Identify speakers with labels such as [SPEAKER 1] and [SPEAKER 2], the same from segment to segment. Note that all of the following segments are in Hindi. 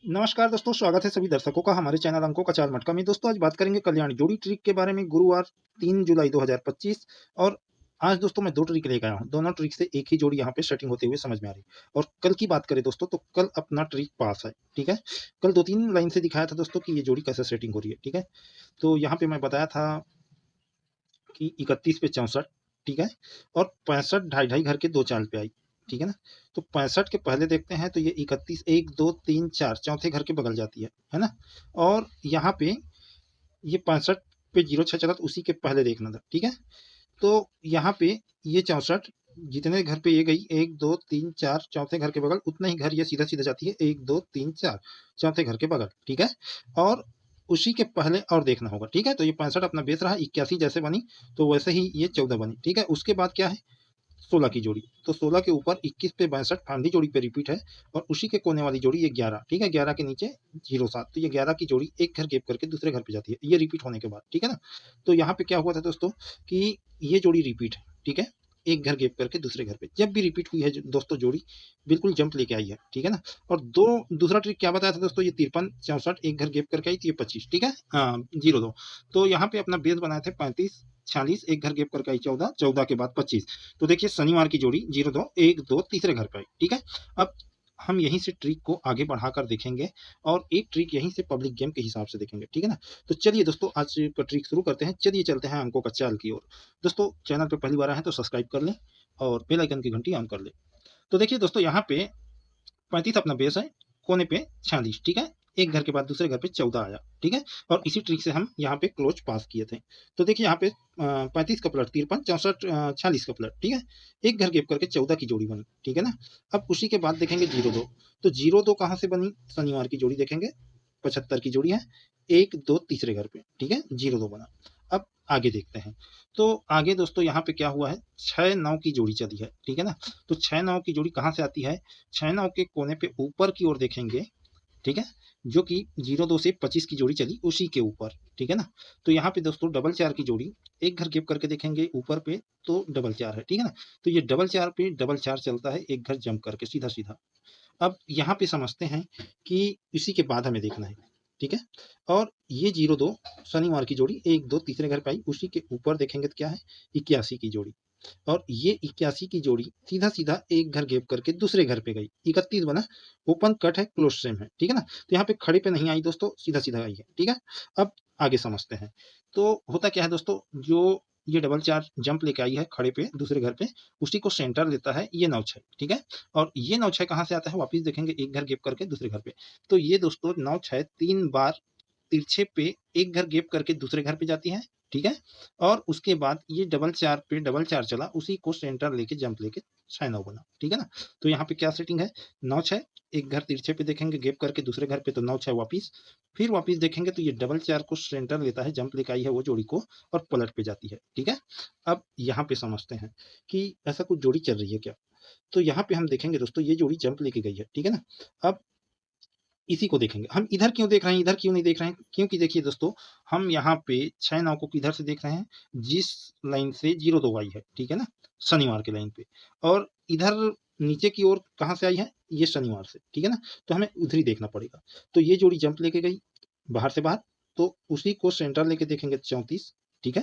[SPEAKER 1] नमस्कार दोस्तों, स्वागत है सभी दर्शकों का हमारे चैनल अंकों का चार मटका में। दोस्तों आज बात करेंगे कल्याण जोड़ी ट्रिक के बारे में। गुरुवार 3 जुलाई 2025 और आज दोस्तों मैं 2 ट्रिक लेकर आया हूँ। दोनों ट्रिक से एक ही जोड़ी यहाँ पे सेटिंग होते हुए समझ में आ रही है। और कल की बात करें दोस्तों तो कल अपना ट्रिक पास है, ठीक है। कल 2-3 लाइन से दिखाया था दोस्तों कि ये जोड़ी कैसे सेटिंग हो रही है, ठीक है। तो यहाँ पे मैं बताया था कि 31 पे 64, ठीक है, और 65 ढाई घर के 2 चाल पे आई, ठीक है ना। तो 65 के पहले देखते हैं तो ये 31 1 2 3 4 चौथे घर के बगल जाती है ना। और यहाँ पे ये 65 पे 06 चला तो उसी के पहले देखना था, ठीक है। तो यहाँ पे ये 64 जितने घर पे ये गई 1 2 3 4 चौथे घर के बगल उतना ही घर ये सीधा सीधा जाती है 1 2 3 4 चौथे घर के बगल, ठीक है। और उसी के पहले और देखना होगा, ठीक है। तो ये 65 अपना बेस रहा, 81 जैसे बनी तो वैसे ही ये 14 बनी, ठीक है। उसके बाद क्या है 16 की जोड़ी, तो 16 के ऊपर 21 पे 62 फांदी जोड़ी पे रिपीट है। और उसी के कोने वाली जोड़ी ये 11, ठीक है। 11 के नीचे 07, तो ये 11 की जोड़ी एक घर गैप करके दूसरे घर पे जाती है, ये रिपीट होने के बाद, ठीक है ना। तो यहाँ पे क्या हुआ था दोस्तों कि ये जोड़ी रिपीट है, ठीक है। एक घर गैप करके दूसरे घर पे जब भी रिपीट हुई है दोस्तों जोड़ी बिल्कुल जंप लेके आई है, ठीक है ना। और दूसरा ट्रिक क्या बताया था दोस्तों, ये 53 64 एक घर गैप करके आई तो ये 25, ठीक है। हाँ 02, तो यहाँ पे अपना बेस बनाए थे 35 46 एक घर गैप करके आई 14 14 के बाद 25। तो देखिए शनिवार की जोड़ी 02 1 2 तीसरे घर पे आई, ठीक है। अब हम यहीं से ट्रिक को आगे बढ़ाकर देखेंगे और एक ट्रिक यहीं से पब्लिक गेम के हिसाब से देखेंगे, ठीक है ना। तो चलिए दोस्तों आज का ट्रिक शुरू करते हैं। चलिए चलते हैं अंकों का चाल की ओर। दोस्तों चैनल पे पहली बार आए हैं तो सब्सक्राइब कर लें और बेल आइकन की घंटी ऑन कर लें। तो देखिए दोस्तों यहाँ पे 35 अपना बेस है, कोने पे 46, ठीक है। एक घर के बाद दूसरे घर पे 14 आया, ठीक है। और इसी ट्रिक से हम यहाँ पे क्लोज पास किए थे। तो देखिए यहाँ पे 35 का पलट 53 64 46 का पलट, ठीक है। एक घर गैप करके 14 की जोड़ी बनी, ठीक है ना। अब उसी के बाद देखेंगे 02, तो 02 कहाँ से बनी, शनिवार की जोड़ी देखेंगे 75 की जोड़ी है, 1 2 तीसरे घर पे, ठीक है। 02 बना। अब आगे देखते हैं। तो आगे दोस्तों यहाँ पे क्या हुआ है 6 9 की जोड़ी चली है, ठीक है ना। तो 6 9 की जोड़ी कहाँ से आती है, 6 9 के कोने पे ऊपर की ओर देखेंगे, ठीक है। जो कि 02 से 25 की जोड़ी चली उसी के ऊपर, ठीक है ना। तो यहाँ पे दोस्तों डबल 4 की जोड़ी एक घर गैप करके देखेंगे ऊपर पे तो डबल 4 है, ठीक है ना। तो ये डबल 4 पे डबल 4 चलता है एक घर जंप करके सीधा सीधा। अब यहाँ पे समझते हैं कि इसी के बाद हमें देखना है, ठीक है। और ये 02 शनिवार की जोड़ी 1 2 तीसरे घर पे आई, उसी के ऊपर देखेंगे तो क्या है 81 की जोड़ी। और ये 81 की जोड़ी सीधा सीधा एक घर गैप करके दूसरे घर पे गई, 31 बना। ओपन कट है क्लोज सेम है, ठीक है ना। तो यहाँ पे खड़े पे नहीं आई दोस्तों, सीधा सीधा आई है, ठीक है। अब आगे समझते हैं। तो होता क्या है दोस्तों, जो ये डबल 4 जंप लेके आई है खड़े पे दूसरे घर पे, उसी को सेंटर लेता है ये 9 6, ठीक है। और ये 9 6 कहाँ से आता है, वापिस देखेंगे एक घर गैप करके दूसरे घर पे। तो ये दोस्तों 9 6 3 बार तिरछे पे एक घर गैप करके दूसरे घर पे जाती है, ठीक है। और उसके बाद ये डबल 4 पे डबल 4 चला, उसी को सेंटर लेके जंप लेके 6 9 बना, ठीक है ना। तो यहाँ पे क्या सेटिंग है 9 6 एक घर तिरछे पे देखेंगे गैप करके दूसरे घर पे तो 9 6 वापिस, फिर वापिस देखेंगे तो ये डबल 4 को सेंटर लेता है, जंप लेके आई है वो जोड़ी को और पलट पे जाती है, ठीक है। अब यहाँ पे समझते हैं कि ऐसा कुछ जोड़ी चल रही है क्या। तो यहाँ पे हम देखेंगे दोस्तों ये जोड़ी जंप लेके गई है, ठीक है ना। अब इसी को देखेंगे हम, इधर क्यों देख रहे हैं, इधर क्यों नहीं देख रहे हैं, क्योंकि देखिए दोस्तों हम यहाँ पे 6 9 को किधर से देख रहे हैं, जिस लाइन से 02 आई है, ठीक है ना, शनिवार के लाइन पे। और इधर नीचे की ओर कहाँ से आई है, ये शनिवार से, ठीक है ना। तो हमें उधर ही देखना पड़ेगा। तो ये जोड़ी जंप लेके गई बाहर से बाहर, तो उसी को सेंटर लेके देखेंगे 34, ठीक है।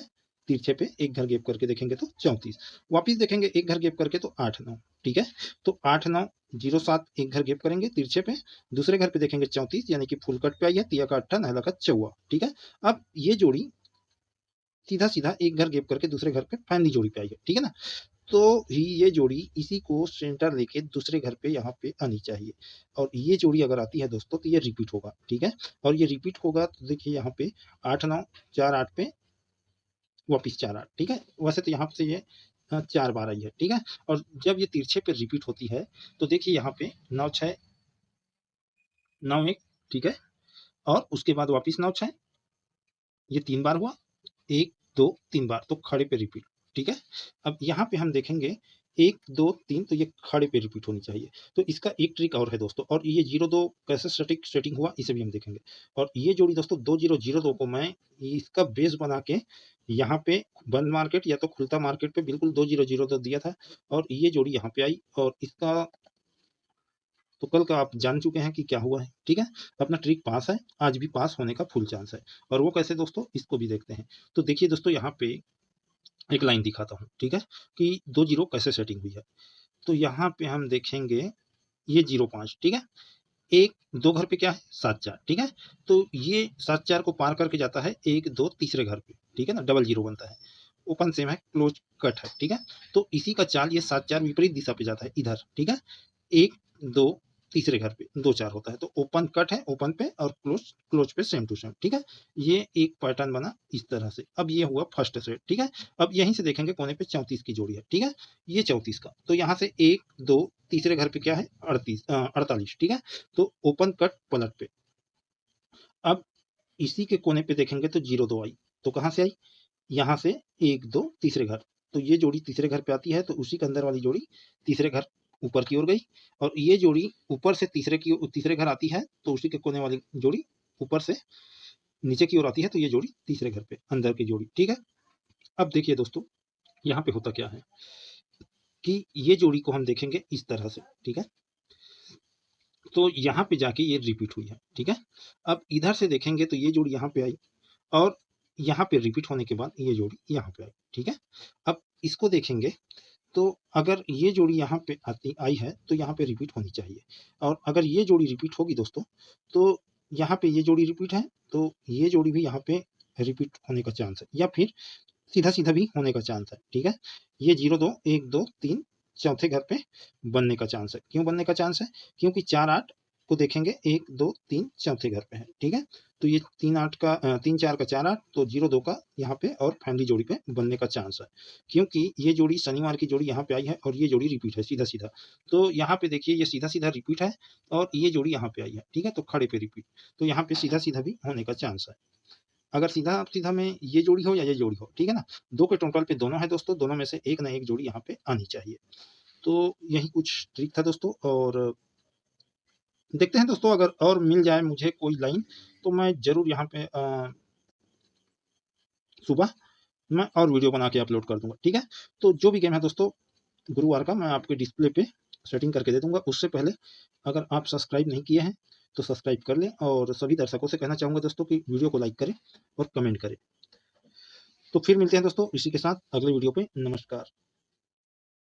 [SPEAKER 1] तिरछे पे एक घर गैप करके देखेंगे तो 34, वापिस देखेंगे एक घर गैप करके तो 8 9, ठीक है। तो 8 9 07 एक घर गैप करेंगे तिरछे पे, दूसरे घर पे देखेंगे 34 यानी कि फुल कट पे आई है, तिया का अट्ठा नहला का चौवा, ठीक है। अब ये जोड़ी सीधा सीधा एक घर गैप करके दूसरे घर पे फैमिली जोड़ी पे आई है, ठीक है ना। तो ही ये जोड़ी इसी को सेंटर लेके दूसरे घर पे यहाँ पे आनी चाहिए। और ये जोड़ी अगर आती है दोस्तों तो ये रिपीट होगा, ठीक है। और ये रिपीट होगा तो देखिए यहाँ पे 8 9 4 8 पे वापिस 4 8, ठीक है। वैसे तो यहाँ से ये 4 बार आई है, ठीक है। और जब ये तिरछे पे रिपीट होती है तो देखिए यहाँ पे 9 6 9 1, ठीक है। और उसके बाद वापिस 9 6, ये 3 बार हुआ, 1 2 3 बार तो खड़े पे रिपीट, ठीक है। अब यहाँ पे हम देखेंगे 1 2 3 तो ये खड़े पे रिपीट होनी चाहिए। तो इसका एक ट्रिक और है दोस्तों, और ये 02 कैसे सेटिंग हुआ इसे भी हम देखेंगे। और ये जोड़ी दोस्तों 2002 को मैं इसका बेस बना के यहाँ पे बंद मार्केट या तो खुलता मार्केट पे बिल्कुल 2002 दिया था। और ये जोड़ी यहाँ पे आई और इसका तो कल का आप जान चुके हैं कि क्या हुआ है, ठीक है। अपना ट्रिक पास है, आज भी पास होने का फुल चांस है। और वो कैसे दोस्तों, इसको भी देखते हैं। तो देखिए दोस्तों, यहाँ पे एक लाइन दिखाता हूँ, ठीक है, कि 2 जीरो कैसे सेटिंग हुई है। तो यहाँ पे हम देखेंगे ये 05, ठीक है। एक दो घर पे क्या है 74, ठीक है। तो ये 74 को पार करके जाता है एक दो तीसरे घर पे, ठीक है ना, डबल जीरो बनता है। ओपन सेम है, क्लोज कट है, ठीक है। तो इसी का चाल ये 74 विपरीत दिशा पे जाता है इधर, ठीक है। एक दो तीसरे घर पे 2 4 होता है, तो ओपन कट है ओपन पे और क्लोज क्लोज पे सेम टू सेम, ठीक है। ये एक पैटर्न बना इस तरह से। अब ये हुआ फर्स्ट सेट, ठीक है। अब यहीं से देखेंगे कोने पे 34 की जोड़ी है, ठीक है। ये 34 का, तो यहाँ से एक दो तीसरे घर पे क्या है 48, ठीक है। तो ओपन कट पलट पे। अब इसी के कोने पे देखेंगे तो 02 आई, तो कहाँ से आई, यहाँ से एक दो तीसरे घर, तो ये जोड़ी तीसरे घर पे आती है, तो उसी के अंदर वाली जोड़ी तीसरे घर ऊपर की ओर गई। और ये जोड़ी ऊपर से तीसरे घर आती है, तो उसी के कोने वाली जोड़ी ऊपर से नीचे की ओर आती है, तो ये जोड़ी तीसरे घर पे अंदर की जोड़ी, ठीक है। अब देखिए दोस्तों, यहाँ पे होता क्या है कि ये जोड़ी को हम देखेंगे इस तरह से, ठीक है। तो यहाँ पे जाके ये रिपीट हुई है, ठीक है। अब इधर से देखेंगे तो ये जोड़ी यहाँ पे आई, और यहाँ पे रिपीट होने के बाद ये जोड़ी यहाँ पे आई, ठीक है। अब इसको देखेंगे तो अगर ये जोड़ी यहाँ पे आई है तो यहाँ पे रिपीट होनी चाहिए, और अगर ये जोड़ी रिपीट होगी दोस्तों, तो यहाँ पे ये जोड़ी रिपीट है, तो ये जोड़ी भी यहाँ पे रिपीट होने का चांस है, या फिर सीधा सीधा भी होने का चांस है, ठीक है। ये 02 1 2 3 चौथे घर पे बनने का चांस है। क्यों बनने का चांस है, क्योंकि 4 8 को देखेंगे 1 2 3 चौथे घर पे है, ठीक है। तो ये 3 8 का 3 4 का 4 8, तो 02 का यहाँ पे और फैमिली जोड़ी पे बनने का चांस है, क्योंकि ये जोड़ी शनिवार की जोड़ी यहाँ पे आई है और ये जोड़ी रिपीट है सीधा सीधा। तो यहाँ पे देखिए ये सीधा सीधा रिपीट है, और ये जोड़ी यहाँ पे आई है, ठीक है। तो खड़े पे रिपीट, तो यहाँ पे सीधा सीधा भी होने का चांस है। अगर सीधा सीधा में ये जोड़ी हो या ये जोड़ी हो, ठीक है ना, दो के टोटल पे दोनों है दोस्तों, दोनों में से एक ना एक जोड़ी यहाँ पे आनी चाहिए। तो यही कुछ ट्रिक था दोस्तों, और देखते हैं दोस्तों, अगर और मिल जाए मुझे कोई लाइन तो मैं जरूर यहाँ पे सुबह मैं और वीडियो बना के अपलोड कर दूंगा, ठीक है। तो जो भी गेम है दोस्तों गुरुवार का, मैं आपके डिस्प्ले पे सेटिंग करके दे दूंगा। उससे पहले अगर आप सब्सक्राइब नहीं किए हैं तो सब्सक्राइब कर लें, और सभी दर्शकों से कहना चाहूँगा दोस्तों कि वीडियो को लाइक करें और कमेंट करें। तो फिर मिलते हैं दोस्तों इसी के साथ अगले वीडियो पे। नमस्कार।